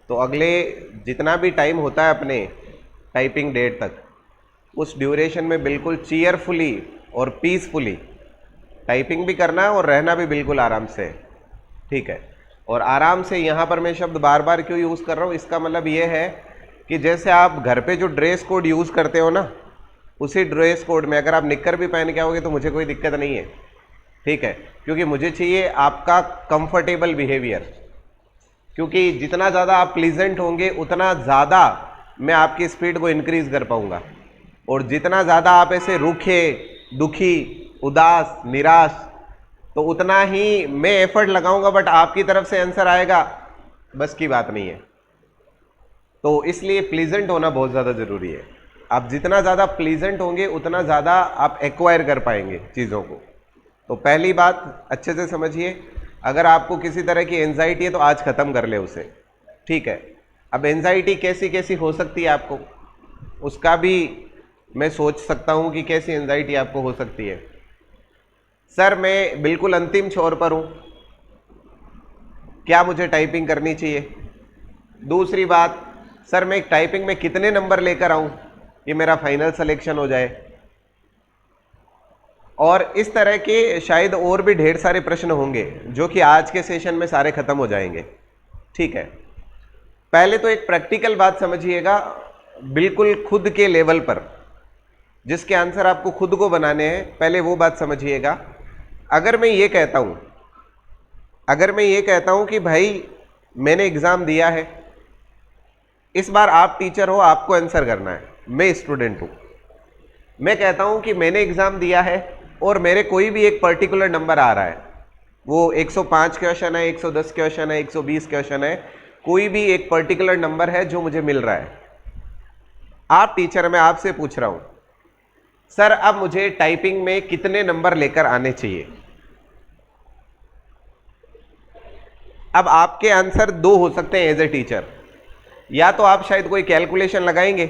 तो अगले जितना भी टाइम होता है अपने टाइपिंग डेट तक, उस ड्यूरेशन में बिल्कुल चीयरफुली और पीसफुली टाइपिंग भी करना है और रहना भी बिल्कुल आराम से, ठीक है। और आराम से यहाँ पर मैं शब्द बार बार क्यों यूज़ कर रहा हूँ, इसका मतलब ये है कि जैसे आप घर पे जो ड्रेस कोड यूज़ करते हो ना, उसी ड्रेस कोड में अगर आप निक्कर भी पहन के आओगे तो मुझे कोई दिक्कत नहीं है, ठीक है, क्योंकि मुझे चाहिए आपका कंफर्टेबल बिहेवियर। क्योंकि जितना ज़्यादा आप प्लीजेंट होंगे उतना ज़्यादा मैं आपकी स्पीड को इंक्रीज कर पाऊंगा, और जितना ज़्यादा आप ऐसे रूखे, दुखी, उदास, निराश, तो उतना ही मैं एफर्ट लगाऊंगा, बट आपकी तरफ से आंसर आएगा, बस की बात नहीं है। तो इसलिए प्लीजेंट होना बहुत ज़्यादा ज़रूरी है। आप जितना ज़्यादा प्लीजेंट होंगे उतना ज़्यादा आप एक्वायर कर पाएंगे चीज़ों को। तो पहली बात अच्छे से समझिए, अगर आपको किसी तरह की एंजाइटी है तो आज ख़त्म कर ले उसे, ठीक है। अब एंजाइटी कैसी कैसी हो सकती है आपको, उसका भी मैं सोच सकता हूँ कि कैसी एंजाइटी आपको हो सकती है। सर मैं बिल्कुल अंतिम छोर पर हूँ, क्या मुझे टाइपिंग करनी चाहिए? दूसरी बात, सर मैं टाइपिंग में कितने नंबर लेकर आऊँ कि मेरा फाइनल सिलेक्शन हो जाए? और इस तरह के शायद और भी ढेर सारे प्रश्न होंगे जो कि आज के सेशन में सारे खत्म हो जाएंगे, ठीक है। पहले तो एक प्रैक्टिकल बात समझिएगा, बिल्कुल खुद के लेवल पर, जिसके आंसर आपको खुद को बनाने हैं, पहले वो बात समझिएगा। अगर मैं ये कहता हूं कि भाई मैंने एग्जाम दिया है, इस बार आप टीचर हो, आपको आंसर करना है, मैं स्टूडेंट हूं, मैं कहता हूं कि मैंने एग्जाम दिया है और मेरे कोई भी एक पर्टिकुलर नंबर आ रहा है, वो 105 क्वेश्चन है, 110 क्वेश्चन है, 120 क्वेश्चन है, कोई भी एक पर्टिकुलर नंबर है जो मुझे मिल रहा है। आप टीचर, मैं आपसे पूछ रहा हूं, सर अब मुझे टाइपिंग में कितने नंबर लेकर आने चाहिए? अब आपके आंसर दो हो सकते हैं एज ए टीचर, या तो आप शायद कोई कैलकुलेशन लगाएंगे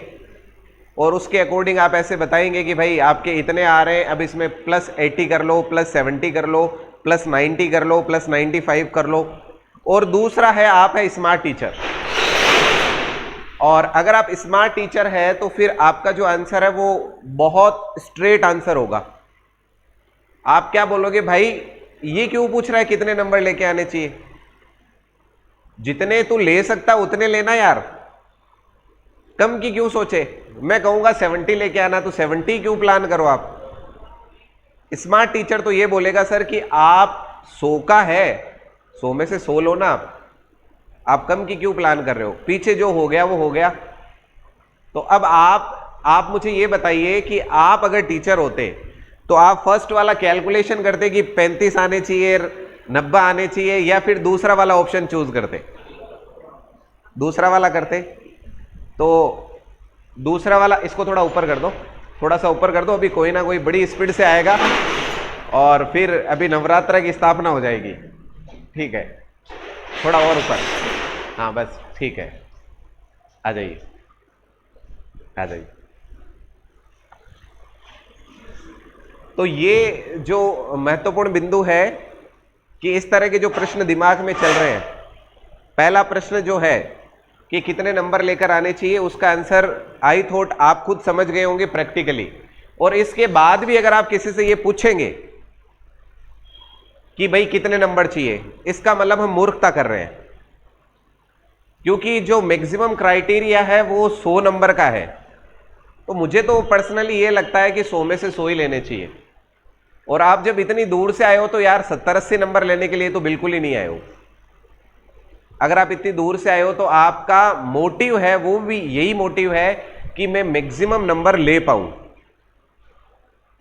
और उसके अकॉर्डिंग आप ऐसे बताएंगे कि भाई आपके इतने आ रहे हैं, अब इसमें +80 कर लो, +70 कर लो, +90 कर लो, +95 कर लो। और दूसरा है, आप है स्मार्ट टीचर, और अगर आप स्मार्ट टीचर है तो फिर आपका जो आंसर है वो बहुत स्ट्रेट आंसर होगा। आप क्या बोलोगे, भाई ये क्यों पूछ रहा है कितने नंबर लेके आने चाहिए? जितने तू ले सकता उतने लेना यार, कम की क्यों सोचे। मैं कहूंगा 70 लेके आना, तो 70 क्यों प्लान करो आप। स्मार्ट टीचर तो ये बोलेगा सर कि आप 100 का है, 100 में से 100 लो ना, आप कम की क्यों प्लान कर रहे हो, पीछे जो हो गया वो हो गया। तो अब आप मुझे ये बताइए कि आप अगर टीचर होते तो आप फर्स्ट वाला कैलकुलेशन करते कि 35 आने चाहिए, 90 आने चाहिए, या फिर दूसरा वाला ऑप्शन चूज करते? दूसरा वाला करते। तो दूसरा वाला, इसको थोड़ा ऊपर कर दो, थोड़ा सा ऊपर कर दो, अभी कोई ना कोई बड़ी स्पीड से आएगा और फिर अभी नवरात्र की स्थापना हो जाएगी, ठीक है। थोड़ा और ऊपर, हाँ बस ठीक है, आ जाइए आ जाइए। तो ये जो महत्वपूर्ण बिंदु है कि इस तरह के जो प्रश्न दिमाग में चल रहे हैं, पहला प्रश्न जो है कि कितने नंबर लेकर आने चाहिए, उसका आंसर आई थॉट आप खुद समझ गए होंगे प्रैक्टिकली। और इसके बाद भी अगर आप किसी से ये पूछेंगे कि भाई कितने नंबर चाहिए, इसका मतलब हम मूर्खता कर रहे हैं, क्योंकि जो मैक्सिमम क्राइटेरिया है वो 100 नंबर का है। तो मुझे तो पर्सनली ये लगता है कि 100 में से 100 ही लेने चाहिए। और आप जब इतनी दूर से आए हो तो यार 70-80 नंबर लेने के लिए तो बिल्कुल ही नहीं आए हो। अगर आप इतनी दूर से आए हो तो आपका मोटिव है, वो भी यही मोटिव है कि मैं मैक्सिमम नंबर ले पाऊं।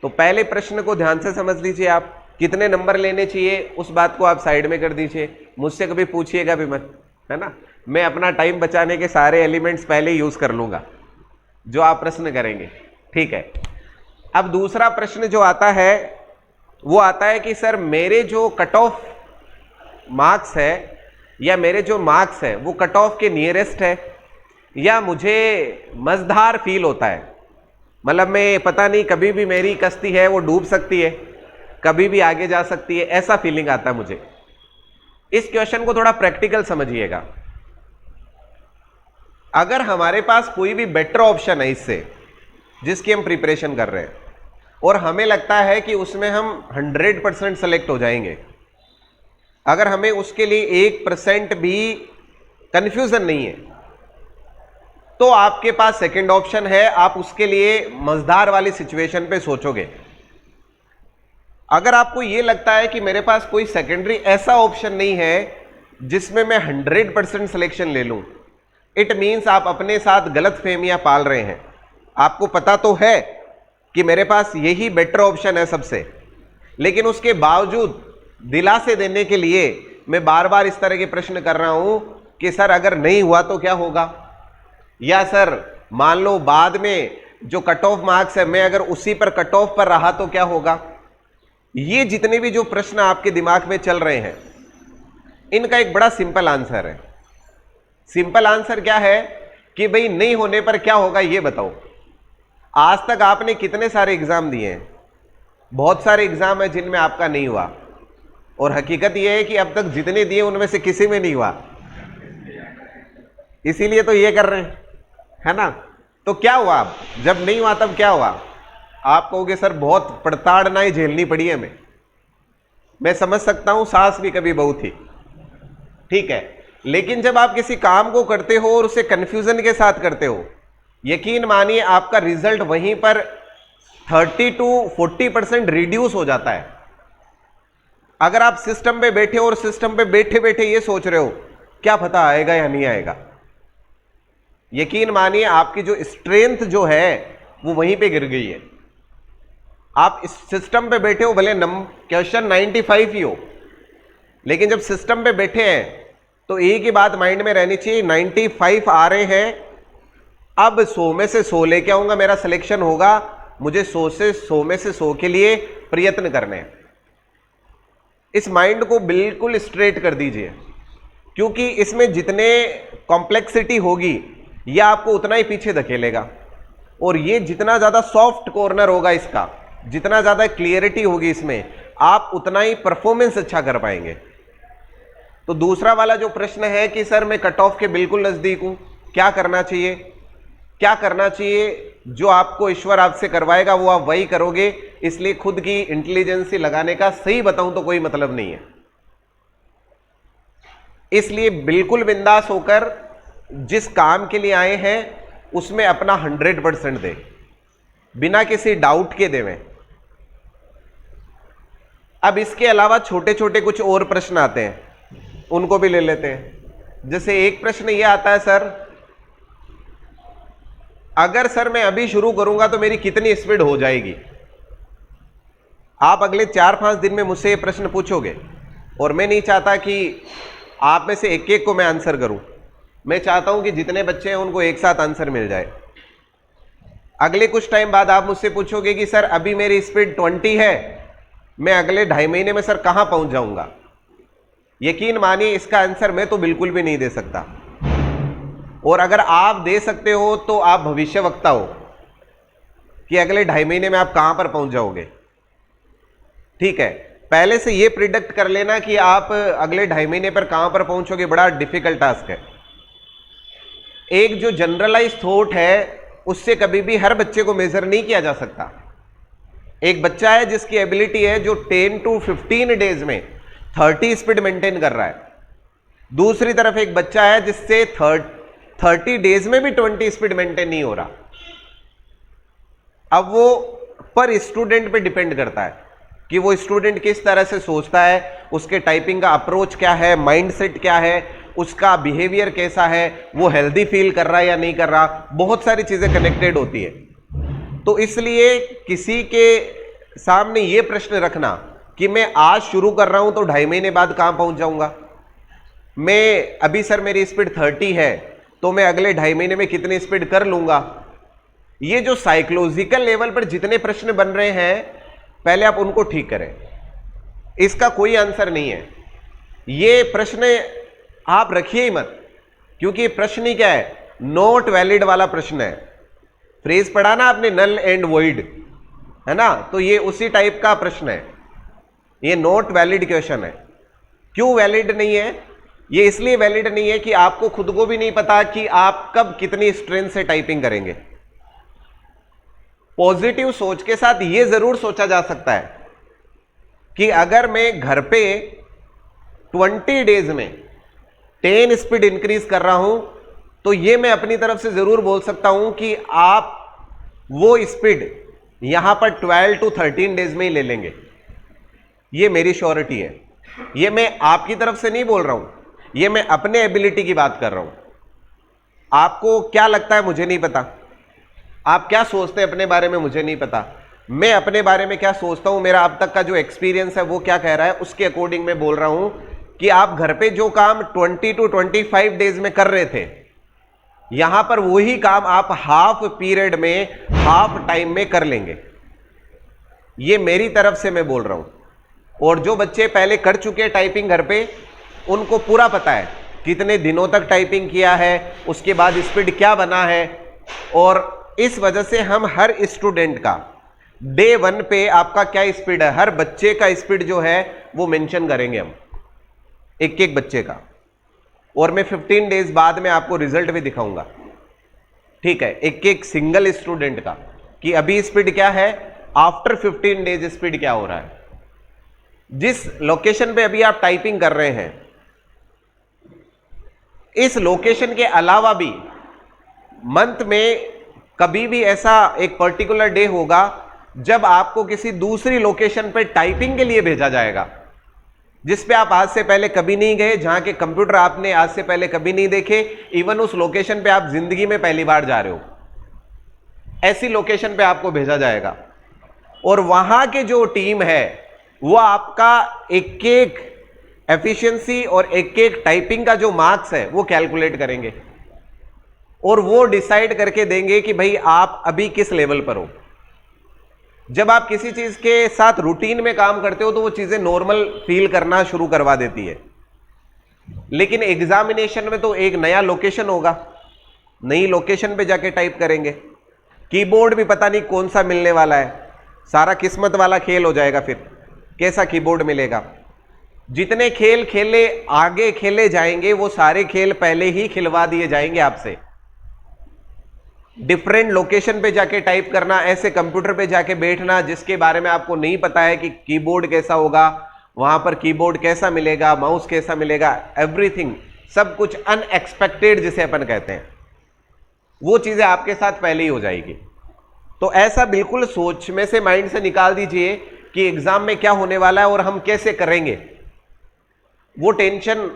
तो पहले प्रश्न को ध्यान से समझ लीजिए, आप कितने नंबर लेने चाहिए उस बात को आप साइड में कर दीजिए, मुझसे कभी पूछिएगा भी मत, है ना। मैं अपना टाइम बचाने के सारे एलिमेंट्स पहले यूज कर लूंगा जो आप प्रश्न करेंगे, ठीक है। अब दूसरा प्रश्न जो आता है वो आता है कि सर मेरे जो कट ऑफ मार्क्स है या मेरे जो मार्क्स है वो कट ऑफ के नियरेस्ट है, या मुझे मझधार फील होता है, मतलब मैं पता नहीं कभी भी मेरी कश्ती है वो डूब सकती है, कभी भी आगे जा सकती है, ऐसा फीलिंग आता है मुझे। इस क्वेश्चन को थोड़ा प्रैक्टिकल समझिएगा। अगर हमारे पास कोई भी बेटर ऑप्शन है इससे जिसकी हम प्रिपरेशन कर रहे हैं और हमें लगता है कि उसमें हम 100% सेलेक्ट हो जाएंगे, अगर हमें उसके लिए 1% भी कंफ्यूजन नहीं है, तो आपके पास सेकंड ऑप्शन है, आप उसके लिए मजेदार वाली सिचुएशन पे सोचोगे। अगर आपको यह लगता है कि मेरे पास कोई सेकेंडरी ऐसा ऑप्शन नहीं है जिसमें मैं 100% सिलेक्शन ले लूं, इट मीन्स आप अपने साथ गलत फहमियां पाल रहे हैं। आपको पता तो है कि मेरे पास यही बेटर ऑप्शन है सबसे, लेकिन उसके बावजूद दिलासे देने के लिए मैं बार बार इस तरह के प्रश्न कर रहा हूं कि सर अगर नहीं हुआ तो क्या होगा, या सर मान लो बाद में जो कट ऑफ मार्क्स है मैं अगर उसी पर कट ऑफ पर रहा तो क्या होगा। ये जितने भी जो प्रश्न आपके दिमाग में चल रहे हैं, इनका एक बड़ा सिंपल आंसर है। सिंपल आंसर क्या है कि भाई नहीं होने पर क्या होगा ये बताओ। आज तक आपने कितने सारे एग्जाम दिए हैं, बहुत सारे एग्जाम है जिनमें आपका नहीं हुआ, और हकीकत यह है कि अब तक जितने दिए उनमें से किसी में नहीं हुआ, इसीलिए तो ये कर रहे हैं, है ना। तो क्या हुआ, अब जब नहीं हुआ तब क्या हुआ। आप कहोगे सर बहुत प्रताड़नाएं झेलनी पड़ी है, मैं समझ सकता हूं, सास भी कभी बहू थी, ठीक है, लेकिन जब आप किसी काम को करते हो और उसे कंफ्यूजन के साथ करते हो, यकीन मानिए आपका रिजल्ट वहीं पर 30 to 40% रिड्यूस हो जाता है। अगर आप सिस्टम पे बैठे हो और सिस्टम पे बैठे बैठे ये सोच रहे हो क्या पता आएगा या नहीं आएगा, यकीन मानिए आपकी जो स्ट्रेंथ जो है वो वहीं पे गिर गई है। आप इस सिस्टम पे बैठे हो, भले क्वेश्चन 95 ही हो, लेकिन जब सिस्टम पे बैठे हैं तो एक ही बात माइंड में रहनी चाहिए, 95 आ रहे हैं, अब 100 में से 100 लेके आऊंगा, मेरा सिलेक्शन होगा, मुझे 100 में से 100 के लिए प्रयत्न करने हैं। इस माइंड को बिल्कुल स्ट्रेट कर दीजिए, क्योंकि इसमें जितने कॉम्प्लेक्सिटी होगी यह आपको उतना ही पीछे धकेलेगा, और ये जितना ज़्यादा सॉफ्ट कॉर्नर होगा इसका, जितना ज़्यादा क्लियरिटी होगी इसमें, आप उतना ही परफॉर्मेंस अच्छा कर पाएंगे। तो दूसरा वाला जो प्रश्न है कि सर मैं कट ऑफ के बिल्कुल नज़दीक हूँ, क्या करना चाहिए, क्या करना चाहिए, जो आपको ईश्वर आपसे करवाएगा वो आप वही करोगे, इसलिए खुद की इंटेलिजेंसी लगाने का सही बताऊं तो कोई मतलब नहीं है। इसलिए बिल्कुल बिंदास होकर जिस काम के लिए आए हैं उसमें अपना 100% दे, बिना किसी डाउट के देवें। अब इसके अलावा छोटे छोटे कुछ और प्रश्न आते हैं, उनको भी ले लेते हैं। जैसे एक प्रश्न यह आता है, सर अगर सर मैं अभी शुरू करूंगा तो मेरी कितनी स्पीड हो जाएगी। आप अगले 4-5 दिन में मुझसे ये प्रश्न पूछोगे, और मैं नहीं चाहता कि आप में से एक एक को मैं आंसर करूं, मैं चाहता हूं कि जितने बच्चे हैं उनको एक साथ आंसर मिल जाए। अगले कुछ टाइम बाद आप मुझसे पूछोगे कि सर अभी मेरी स्पीड 20 है, मैं अगले 2.5 महीने में सर कहां पहुंच जाऊंगा। यकीन मानिए इसका आंसर मैं तो बिल्कुल भी नहीं दे सकता, और अगर आप दे सकते हो तो आप भविष्यवक्ता हो कि अगले 2.5 महीने में आप कहां पर पहुंच जाओगे। ठीक है, पहले से ये प्रिडिक्ट कर लेना कि आप अगले 2.5 महीने पर कहां पर पहुंचोगे, बड़ा डिफिकल्ट टास्क है। एक जो जनरलाइज थॉट है उससे कभी भी हर बच्चे को मेजर नहीं किया जा सकता। एक बच्चा है जिसकी एबिलिटी है जो 10 to 15 डेज में 30 स्पीड मेंटेन कर रहा है, दूसरी तरफ एक बच्चा है जिससे 30 डेज में भी 20 स्पीड मेंटेन नहीं हो रहा। अब वो पर स्टूडेंट पे डिपेंड करता है कि वो स्टूडेंट किस तरह से सोचता है, उसके टाइपिंग का अप्रोच क्या है, माइंडसेट क्या है, उसका बिहेवियर कैसा है, वो हेल्दी फील कर रहा है या नहीं कर रहा, बहुत सारी चीजें कनेक्टेड होती है। तो इसलिए किसी के सामने ये प्रश्न रखना कि मैं आज शुरू कर रहा हूं तो 2.5 महीने बाद कहां पहुंच जाऊंगा, मैं अभी सर मेरी स्पीड 30 है तो मैं अगले 2.5 महीने में कितनी स्पीड कर लूंगा, ये जो साइकोलॉजिकल लेवल पर जितने प्रश्न बन रहे हैं पहले आप उनको ठीक करें। इसका कोई आंसर नहीं है, ये प्रश्न आप रखिए ही मत, क्योंकि प्रश्न ही क्या है, नॉट वैलिड वाला प्रश्न है। फ्रेज पढ़ा ना आपने, नल एंड वॉइड, है ना, तो ये उसी टाइप का प्रश्न है, ये नॉट वैलिड क्वेश्चन है। क्यों वैलिड नहीं है, ये इसलिए वैलिड नहीं है कि आपको खुद को भी नहीं पता कि आप कब कितनी स्ट्रेंथ से टाइपिंग करेंगे। पॉजिटिव सोच के साथ ये जरूर सोचा जा सकता है कि अगर मैं घर पे 20 डेज में 10 स्पीड इंक्रीज कर रहा हूं तो ये मैं अपनी तरफ से जरूर बोल सकता हूं कि आप वो स्पीड यहां पर 12 to 13 डेज में ही ले लेंगे। ये मेरी श्योरिटी है। ये मैं आपकी तरफ से नहीं बोल रहा हूं, ये मैं अपने एबिलिटी की बात कर रहा हूं। आपको क्या लगता है मुझे नहीं पता, आप क्या सोचते हैं अपने बारे में मुझे नहीं पता, मैं अपने बारे में क्या सोचता हूं, मेरा अब तक का जो एक्सपीरियंस है वो क्या कह रहा है, उसके अकॉर्डिंग मैं बोल रहा हूं कि आप घर पे जो काम 20 to 25 डेज में कर रहे थे, यहां पर वही काम आप हाफ पीरियड में, हाफ टाइम में कर लेंगे। ये मेरी तरफ से मैं बोल रहा हूं। और जो बच्चे पहले कर चुके हैं टाइपिंग घर पे, उनको पूरा पता है कितने दिनों तक टाइपिंग किया है, उसके बाद स्पीड क्या बना है। और इस वजह से हम हर स्टूडेंट का डे 1 पे आपका क्या स्पीड है, हर बच्चे का स्पीड जो है वो मेंशन करेंगे हम, एक एक बच्चे का। और मैं 15 डेज बाद में आपको रिजल्ट भी दिखाऊंगा, ठीक है, एक एक सिंगल स्टूडेंट का, कि अभी स्पीड क्या है, आफ्टर 15 डेज स्पीड क्या हो रहा है। जिस लोकेशन पे अभी आप टाइपिंग कर रहे हैं, इस लोकेशन के अलावा भी मंथ में कभी भी ऐसा एक पर्टिकुलर डे होगा जब आपको किसी दूसरी लोकेशन पे टाइपिंग के लिए भेजा जाएगा, जिस पे आप आज से पहले कभी नहीं गए, जहां के कंप्यूटर आपने आज से पहले कभी नहीं देखे, इवन उस लोकेशन पे आप जिंदगी में पहली बार जा रहे हो, ऐसी लोकेशन पे आपको भेजा जाएगा। और वहां के जो टीम है वो आपका एक एक एफिशिएंसी और एक एक टाइपिंग का जो मार्क्स है वो कैलकुलेट करेंगे और वो डिसाइड करके देंगे कि भाई आप अभी किस लेवल पर हो। जब आप किसी चीज के साथ रूटीन में काम करते हो तो वो चीजें नॉर्मल फील करना शुरू करवा देती है। लेकिन एग्जामिनेशन में तो एक नया लोकेशन होगा, नई लोकेशन पे जाके टाइप करेंगे, कीबोर्ड भी पता नहीं कौन सा मिलने वाला है, सारा किस्मत वाला खेल हो जाएगा। फिर कैसा कीबोर्ड मिलेगा, जितने खेल खेले आगे खेले जाएंगे वो सारे खेल पहले ही खिलवा दिए जाएंगे आपसे। डिफरेंट लोकेशन पे जाके टाइप करना, ऐसे कंप्यूटर पे जाके बैठना जिसके बारे में आपको नहीं पता है कि कीबोर्ड कैसा होगा, वहां पर कीबोर्ड कैसा मिलेगा, माउस कैसा मिलेगा, एवरीथिंग, सब कुछ अनएक्सपेक्टेड जिसे अपन कहते हैं, वो चीजें आपके साथ पहले ही हो जाएगी। तो ऐसा बिल्कुल सोच में से, माइंड से निकाल दीजिए कि एग्जाम में क्या होने वाला है और हम कैसे करेंगे। वो टेंशन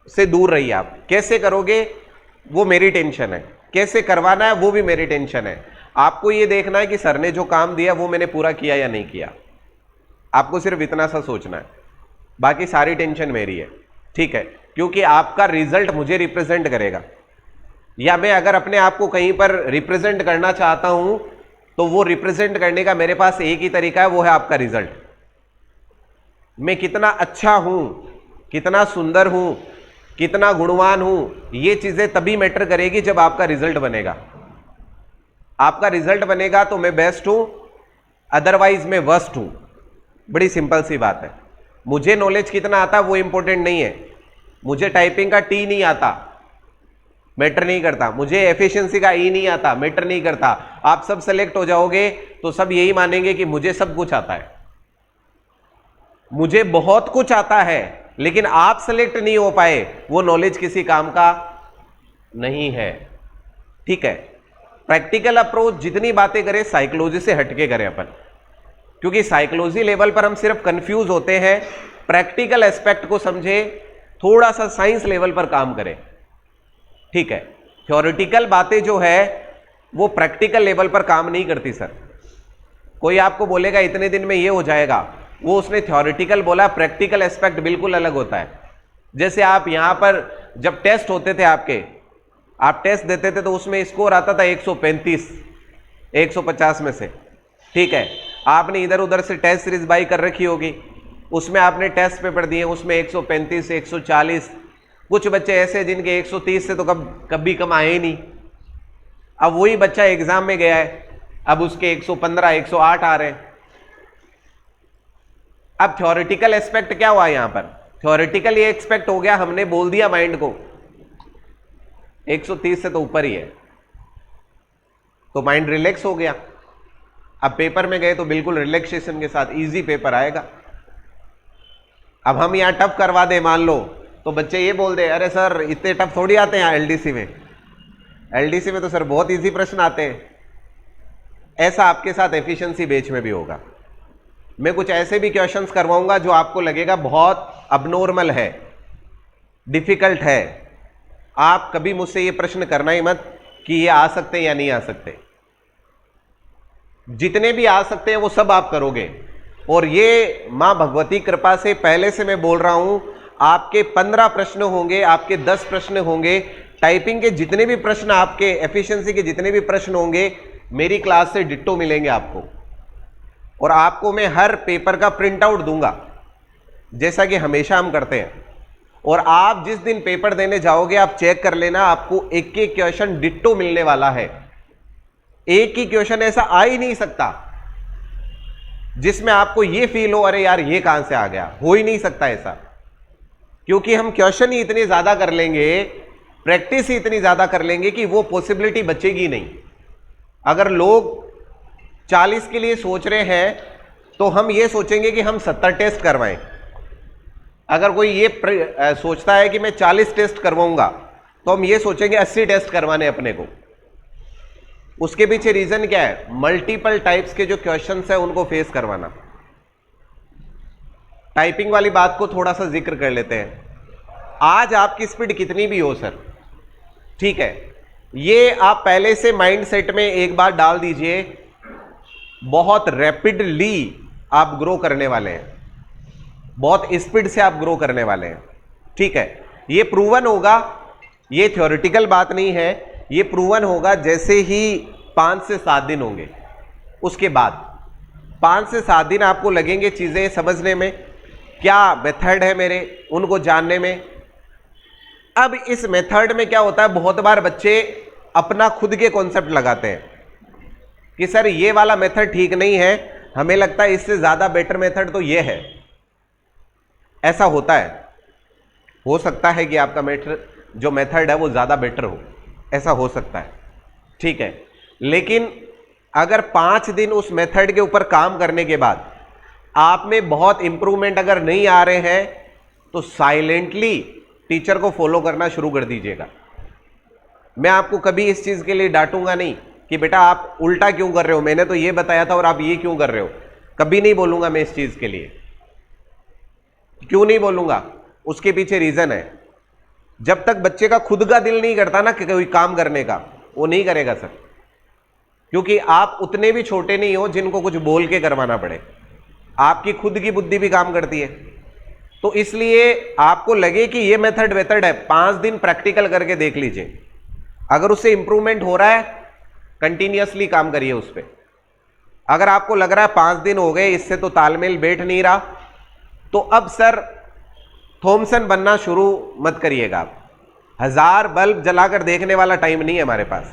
से दूर रहिए। आप कैसे करोगे वो मेरी टेंशन है, कैसे करवाना है वो भी मेरी टेंशन है। आपको ये देखना है कि सर ने जो काम दिया वो मैंने पूरा किया या नहीं किया। आपको सिर्फ इतना सा सोचना है, बाकी सारी टेंशन मेरी है, ठीक है, क्योंकि आपका रिजल्ट मुझे रिप्रेजेंट करेगा। या मैं अगर अपने आप को कहीं पर रिप्रेजेंट करना चाहता हूं तो वो रिप्रेजेंट करने का मेरे पास एक ही तरीका है, वो है आपका रिजल्ट। मैं कितना अच्छा हूं, कितना सुंदर हूं, कितना गुणवान हूं, ये चीजें तभी मैटर करेगी जब आपका रिजल्ट बनेगा। आपका रिजल्ट बनेगा तो मैं बेस्ट हूं, अदरवाइज मैं वर्स्ट हूं। बड़ी सिंपल सी बात है। मुझे नॉलेज कितना आता है वो इंपॉर्टेंट नहीं है, मुझे टाइपिंग का टी नहीं आता, मैटर नहीं करता, मुझे एफिशिएंसी का ई नहीं आता, मैटर नहीं करता। आप सब सेलेक्ट हो जाओगे तो सब यही मानेंगे कि मुझे सब कुछ आता है, मुझे बहुत कुछ आता है, लेकिन आप सेलेक्ट नहीं हो पाए, वो नॉलेज किसी काम का नहीं है, ठीक है। प्रैक्टिकल अप्रोच जितनी बातें करें साइकोलॉजी से हटके करें अपन, क्योंकि साइकोलॉजी लेवल पर हम सिर्फ कंफ्यूज होते हैं। प्रैक्टिकल एस्पेक्ट को समझे, थोड़ा सा साइंस लेवल पर काम करें, ठीक है। थ्योरेटिकल बातें जो है वो प्रैक्टिकल लेवल पर काम नहीं करती सर। कोई आपको बोलेगा इतने दिन में ये हो जाएगा, वो उसने थ्योरेटिकल बोला, प्रैक्टिकल एस्पेक्ट बिल्कुल अलग होता है। जैसे आप यहां पर जब टेस्ट होते थे आपके, आप टेस्ट देते थे तो उसमें स्कोर आता था 135 150 में से, ठीक है। आपने इधर उधर से टेस्ट सीरीज बाई कर रखी होगी, उसमें आपने टेस्ट पेपर दिए, उसमें 135 140, कुछ बच्चे ऐसे जिनके 130 से तो कभी कम आए ही नहीं। अब वही बच्चा एग्जाम में गया है, अब उसके 115 108 आ रहे हैं। अब थ्योरेटिकल एस्पेक्ट क्या हुआ यहां पर, थ्योरेटिकल ये एक्सपेक्ट हो गया, हमने बोल दिया माइंड को 130 से तो ऊपर ही है, तो माइंड रिलैक्स हो गया। अब पेपर में गए तो बिल्कुल रिलैक्सेशन के साथ इजी पेपर आएगा। अब हम यहां टफ करवा दे मान लो, तो बच्चे ये बोल दे अरे सर इतने टफ थोड़ी आते हैं एलडीसी में, एलडीसी में तो सर बहुत इजी प्रश्न आते हैं। ऐसा आपके साथ एफिशिएंसी बेच में भी होगा। मैं कुछ ऐसे भी क्वेश्चंस करवाऊंगा जो आपको लगेगा बहुत अबनॉर्मल है, डिफिकल्ट है। आप कभी मुझसे ये प्रश्न करना ही मत कि ये आ सकते हैं या नहीं आ सकते। जितने भी आ सकते हैं वो सब आप करोगे। और ये मां भगवती कृपा से पहले से मैं बोल रहा हूं, आपके 15 प्रश्न होंगे, आपके 10 प्रश्न होंगे, टाइपिंग के जितने भी प्रश्न, आपके एफिशिएंसी के जितने भी प्रश्न होंगे, मेरी क्लास से डिट्टो मिलेंगे आपको। और आपको मैं हर पेपर का प्रिंट आउट दूंगा जैसा कि हमेशा हम करते हैं। और आप जिस दिन पेपर देने जाओगे आप चेक कर लेना, आपको एक एक क्वेश्चन डिट्टो मिलने वाला है। एक ही क्वेश्चन ऐसा आ ही नहीं सकता जिसमें आपको यह फील हो अरे यार ये कहां से आ गया, हो ही नहीं सकता ऐसा। क्योंकि हम क्वेश्चन ही इतने ज्यादा कर लेंगे, प्रैक्टिस ही इतनी ज्यादा कर लेंगे कि वो पॉसिबिलिटी बचेगी नहीं। अगर लोग 40 के लिए सोच रहे हैं तो हम ये सोचेंगे कि हम 70 टेस्ट करवाएं। अगर कोई ये सोचता है कि मैं 40 टेस्ट करवाऊंगा तो हम ये सोचेंगे 80 टेस्ट करवाने अपने को। उसके पीछे रीजन क्या है? मल्टीपल टाइप्स के जो क्वेश्चंस है उनको फेस करवाना। टाइपिंग वाली बात को थोड़ा सा जिक्र कर लेते हैं। आज आपकी स्पीड कितनी भी हो सर, ठीक है, ये आप पहले से माइंड सेट में एक बार डाल दीजिए, बहुत रैपिडली आप ग्रो करने वाले हैं, बहुत स्पीड से आप ग्रो करने वाले हैं, ठीक है। ये प्रूवन होगा, ये थ्योरेटिकल बात नहीं है, ये प्रूवन होगा जैसे ही 5 से 7 दिन होंगे। उसके बाद 5 से 7 दिन आपको लगेंगे चीजें समझने में, क्या मेथड है मेरे उनको जानने में। अब इस मेथड में क्या होता है, बहुत बार बच्चे अपना खुद के कॉन्सेप्ट लगाते हैं कि सर ये वाला मेथड ठीक नहीं है, हमें लगता है इससे ज्यादा बेटर मेथड तो ये है। ऐसा होता है, हो सकता है कि आपका जो मेथड है वो ज्यादा बेटर हो, ऐसा हो सकता है, ठीक है। लेकिन अगर 5 दिन उस मेथड के ऊपर काम करने के बाद आप में बहुत इंप्रूवमेंट अगर नहीं आ रहे हैं तो साइलेंटली टीचर को फॉलो करना शुरू कर दीजिएगा। मैं आपको कभी इस चीज के लिए डांटूंगा नहीं कि बेटा आप उल्टा क्यों कर रहे हो, मैंने तो ये बताया था और आप ये क्यों कर रहे हो, कभी नहीं बोलूंगा मैं इस चीज के लिए। क्यों नहीं बोलूंगा? उसके पीछे रीजन है। जब तक बच्चे का खुद का दिल नहीं करता ना कि कोई काम करने का, वो नहीं करेगा सर, क्योंकि आप उतने भी छोटे नहीं हो जिनको कुछ बोल के करवाना पड़े। आपकी खुद की बुद्धि भी काम करती है। तो इसलिए आपको लगे कि ये मेथड वेथड है, 5 दिन प्रैक्टिकल करके देख लीजिए। अगर उससे इंप्रूवमेंट हो रहा है कंटिन्यूअसली काम करिए उस पर। अगर आपको लग रहा है 5 दिन हो गए इससे तो तालमेल बैठ नहीं रहा, तो अब सर थॉमसन बनना शुरू मत करिएगा। आप 1000 बल्ब जलाकर देखने वाला टाइम नहीं है हमारे पास।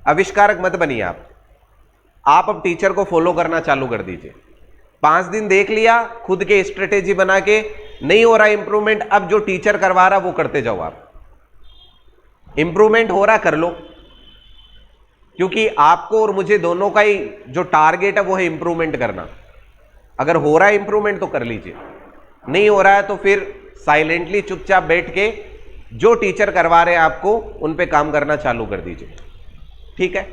आविष्कारक मत बनिए आप अब टीचर को फॉलो करना चालू कर दीजिए। 5 दिन देख लिया, खुद के स्ट्रेटेजी बना के, नहीं हो रहा इंप्रूवमेंट, अब जो टीचर करवा रहा वो करते जाओ। आप इंप्रूवमेंट हो रहा कर लो, क्योंकि आपको और मुझे दोनों का ही जो टारगेट है वो है इंप्रूवमेंट करना। अगर हो रहा है इंप्रूवमेंट तो कर लीजिए, नहीं हो रहा है तो फिर साइलेंटली चुपचाप बैठ के जो टीचर करवा रहे हैं आपको उन पे काम करना चालू कर दीजिए, ठीक है।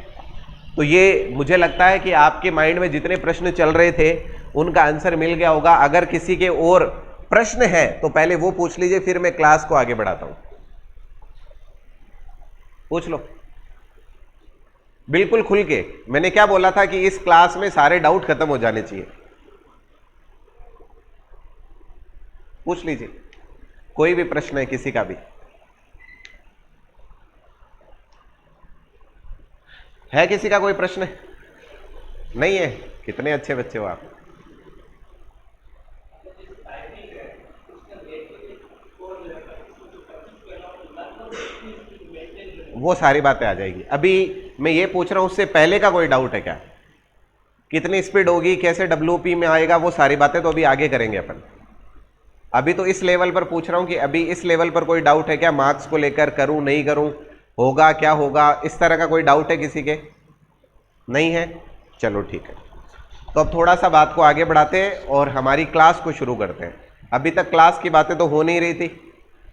तो ये मुझे लगता है कि आपके माइंड में जितने प्रश्न चल रहे थे उनका आंसर मिल गया होगा। अगर किसी के और प्रश्न है तो पहले वो पूछ लीजिए, फिर मैं क्लास को आगे बढ़ाता हूं। पूछ लो बिल्कुल खुल के। मैंने क्या बोला था कि इस क्लास में सारे डाउट खत्म हो जाने चाहिए। पूछ लीजिए, कोई भी प्रश्न है किसी का भी है? किसी का कोई प्रश्न नहीं है? कितने अच्छे बच्चे हो आप। वो सारी बातें आ जाएगी। अभी मैं ये पूछ रहा हूं उससे पहले का कोई डाउट है क्या? कितनी स्पीड होगी, कैसे WP में आएगा, वो सारी बातें तो अभी आगे करेंगे अपन। अभी तो इस लेवल पर पूछ रहा हूं कि अभी इस लेवल पर कोई डाउट है क्या, मार्क्स को लेकर, करूं नहीं करूं, होगा क्या होगा, इस तरह का कोई डाउट है किसी के? नहीं है? चलो ठीक है, तो अब थोड़ा सा बात को आगे बढ़ाते हैं और हमारी क्लास को शुरू करते हैं। अभी तक क्लास की बातें तो हो नहीं रही थी,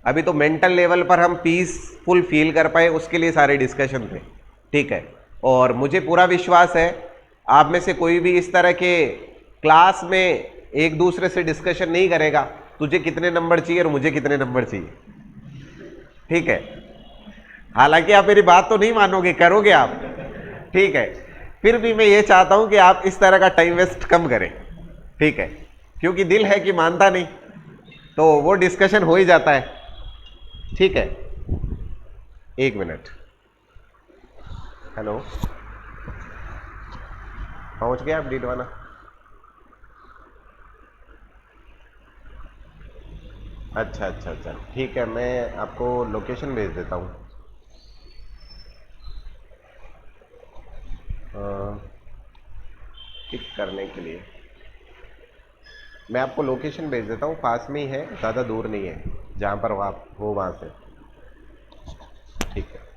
अभी तो मेंटल लेवल पर हम पीसफुल फील कर पाए, उसके लिए सारे डिस्कशन थे, ठीक है। और मुझे पूरा विश्वास है आप में से कोई भी इस तरह के क्लास में एक दूसरे से डिस्कशन नहीं करेगा, तुझे कितने नंबर चाहिए और मुझे कितने नंबर चाहिए, ठीक है। हालांकि आप मेरी बात तो नहीं मानोगे, करोगे आप, ठीक है। फिर भी मैं ये चाहता हूं कि आप इस तरह का टाइम वेस्ट कम करें, ठीक है, क्योंकि दिल है कि मानता नहीं, तो वो डिस्कशन हो ही जाता है, ठीक है। एक मिनट, हेलो, पहुंच गए आप डीडवाना? अच्छा अच्छा अच्छा, ठीक है, मैं आपको लोकेशन भेज देता हूँ। पिक करने के लिए मैं आपको लोकेशन भेज देता हूँ, पास में ही है, ज़्यादा दूर नहीं है, जहाँ पर आप हो वहाँ से, ठीक है।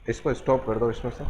इसको स्टॉप कर दो इसमें से।